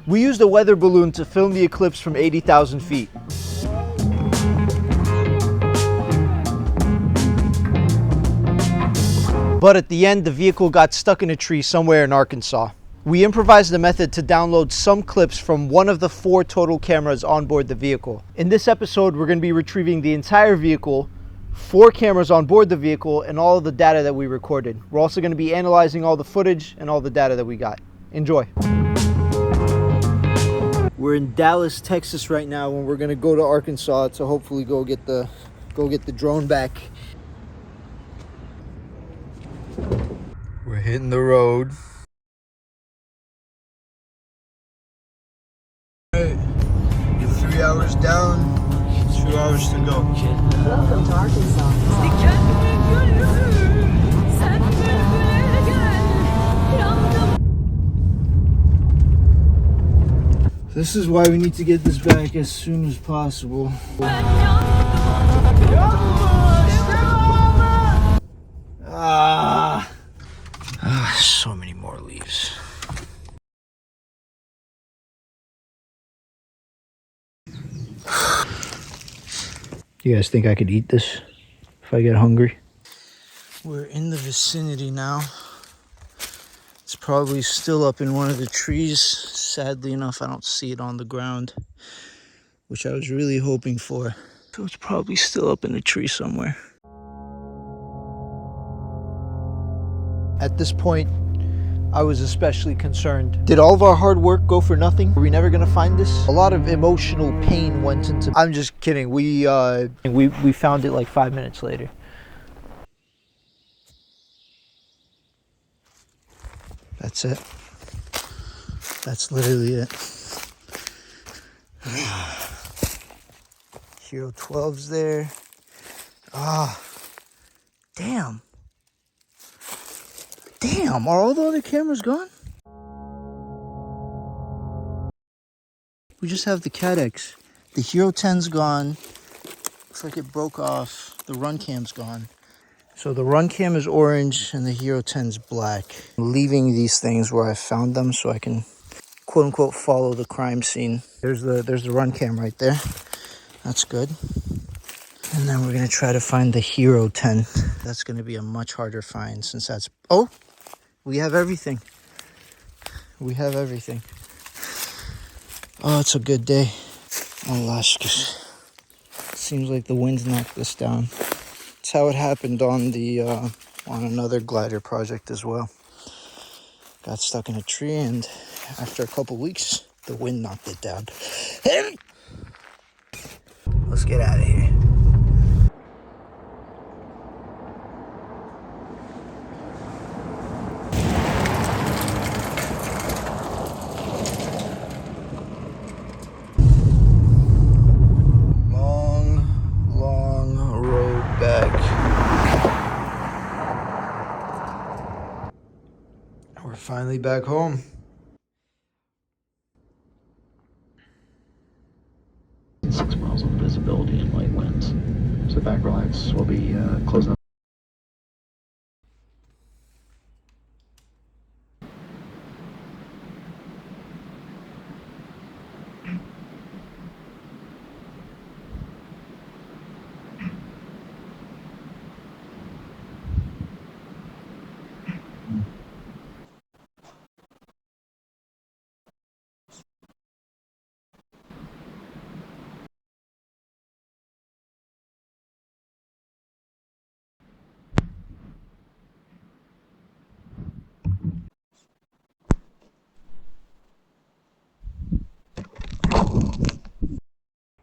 We used a weather balloon to film the eclipse from 80,000 feet. But at the end, the vehicle got stuck in a tree somewhere in Arkansas. We improvised a method to download some clips from one of the 4 total cameras on board the vehicle. In this episode, we're going to be retrieving the entire vehicle, 4 cameras on board the vehicle, and all of the data that we recorded. We're also going to be analyzing all the footage and all the data that we got. Enjoy. We're in Dallas, Texas right now, and we're going to go to Arkansas to hopefully go get the drone back. We're hitting the road. Hey, 3 hours down, 2 hours to go. Welcome to Arkansas. This is why we need to get this back as soon as possible. So many more leaves. You guys think I could eat this if I get hungry? We're in the vicinity now. It's probably still up in one of the trees. Sadly enough, I don't see it on the ground, which I was really hoping for. So it's probably still up in the tree somewhere. At this point, I was especially concerned. Did all of our hard work go for nothing? Are we never gonna find this? A lot of emotional pain went into... I'm just kidding. We found it like 5 minutes later. That's it. That's literally it. Hero 12's there. Damn. Damn, are all the other cameras gone? We just have the Cadex. The Hero 10's gone. Looks like it broke off. The run cam's gone. So the run cam is orange and the Hero 10's black. I'm leaving these things where I found them so I can quote unquote follow the crime scene. There's the run cam right there. That's good. And then we're gonna try to find the Hero 10. That's gonna be a much harder find since that's... Oh! We have everything. We have everything. Oh, it's a good day. Oh, gosh. Seems like the wind knocked this down. That's how it happened on the on another glider project as well. Got stuck in a tree, and after a couple weeks, the wind knocked it down. Let's get out of here. Finally back home. 6 miles of visibility and light winds. So back relax. We'll be closing up.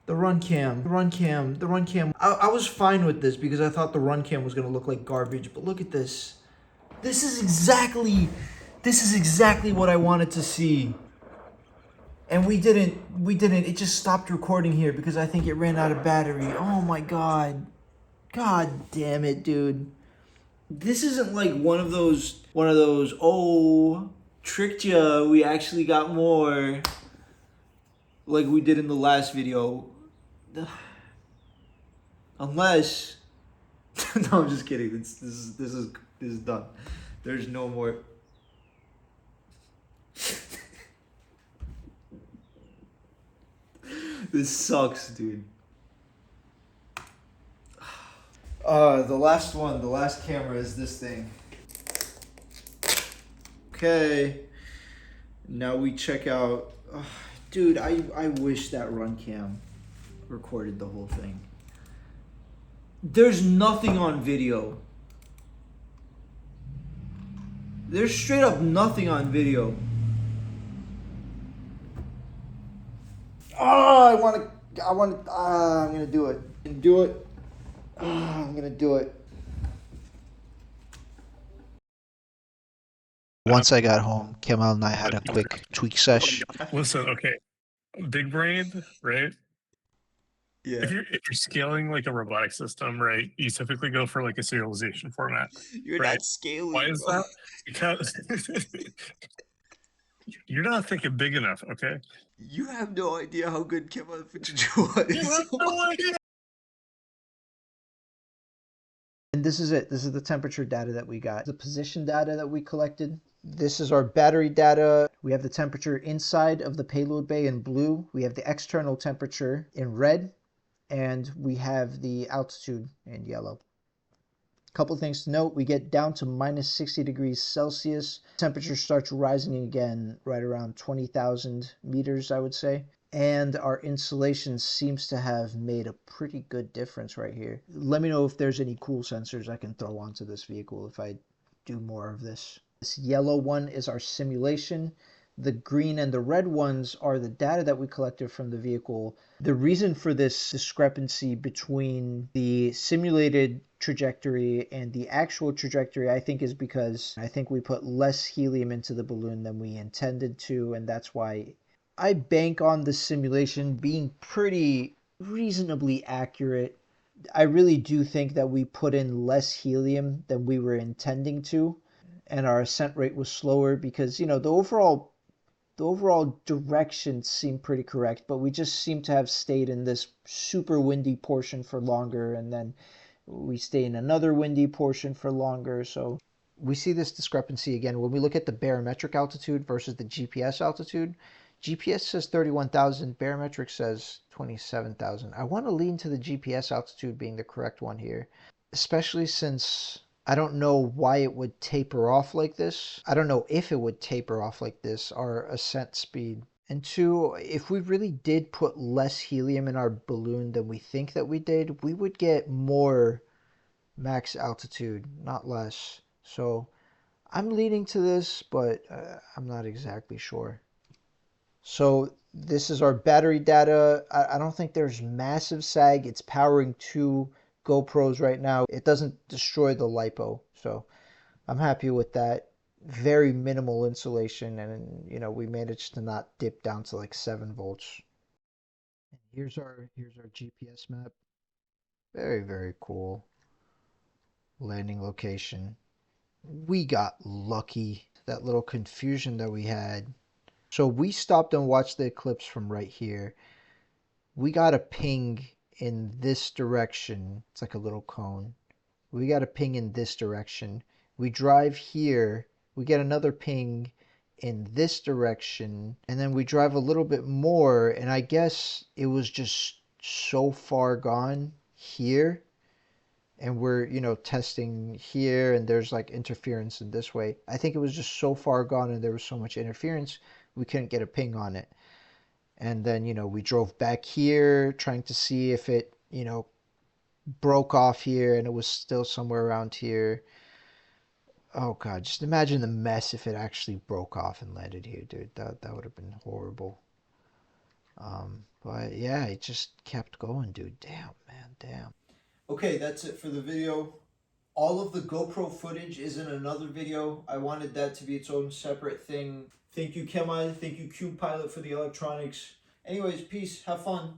The run cam. I was fine with this because I thought the run cam was gonna look like garbage, but look at this. This is exactly what I wanted to see. And we didn't, it just stopped recording here because I think it ran out of battery. Oh my God. God damn it, dude. This isn't like one of those, oh, tricked ya, we actually got more, like we did in the last video. Unless, no, I'm just kidding. This is done. There's no more. This sucks, dude. The last one, the last camera is this thing. Okay. Now we check out. Dude, I wish that run cam recorded the whole thing. There's nothing on video. There's straight up nothing on video. Oh, I'm gonna do it. I'm gonna do it. Once I got home, Kemal and I had a quick tweak sesh. Listen, okay, big brain, right? Yeah. If you're scaling like a robotic system, right, you typically go for like a serialization format. You're right? not scaling. Why is bro. that? Because you're not thinking big enough, okay? You have no idea how good Kemal was. You have no idea. And this is it. This is the temperature data that we got. The position data that we collected. This is our battery data. We have the temperature inside of the payload bay in blue. We have the external temperature in red. And we have the altitude in yellow. Couple things to note. We get down to minus 60 degrees Celsius. Temperature starts rising again right around 20,000 meters, I would say. And our insulation seems to have made a pretty good difference right here. Let me know if there's any cool sensors I can throw onto this vehicle if I do more of this. This yellow one is our simulation. The green and the red ones are the data that we collected from the vehicle. The reason for this discrepancy between the simulated trajectory and the actual trajectory, I think, is because I think we put less helium into the balloon than we intended to, and that's why I bank on the simulation being pretty reasonably accurate. I really do think that we put in less helium than we were intending to, and our ascent rate was slower because, you know, the overall direction seemed pretty correct, but we just seem to have stayed in this super windy portion for longer, and then we stay in another windy portion for longer. So we see this discrepancy again when we look at the barometric altitude versus the GPS altitude. GPS says 31,000, barometric says 27,000. I want to lean to the GPS altitude being the correct one here, especially since I don't know why it would taper off like this. I don't know if it would taper off like this, our ascent speed. And two, if we really did put less helium in our balloon than we think that we did, we would get more max altitude, not less. So I'm leaning to this, but I'm not exactly sure. So this is our battery data. I don't think there's massive sag. It's powering 2 GoPros right now. It doesn't destroy the LiPo, so I'm happy with that. Very minimal insulation, and you know, we managed to not dip down to like 7 volts. Here's our GPS map. Very cool. Landing location. We got lucky. That little confusion that we had. So we stopped and watched the eclipse from right here. We got a ping in this direction. It's like a little cone. We got a ping in this direction. We drive here. We get another ping in this direction. And then we drive a little bit more. And I guess it was just so far gone here. And we're, you know, testing here. And there's like interference in this way. I think it was just so far gone and there was so much interference. We couldn't get a ping on it. And then, you know, we drove back here trying to see if it, you know, broke off here and it was still somewhere around here. Oh God, just imagine the mess if it actually broke off and landed here, dude. That would have been horrible. But yeah, it just kept going, dude. Damn, man, damn. Okay, that's it for the video. All of the GoPro footage is in another video. I wanted that to be its own separate thing. Thank you, Kemal. Thank you, Q Pilot, for the electronics. Anyways, peace. Have fun.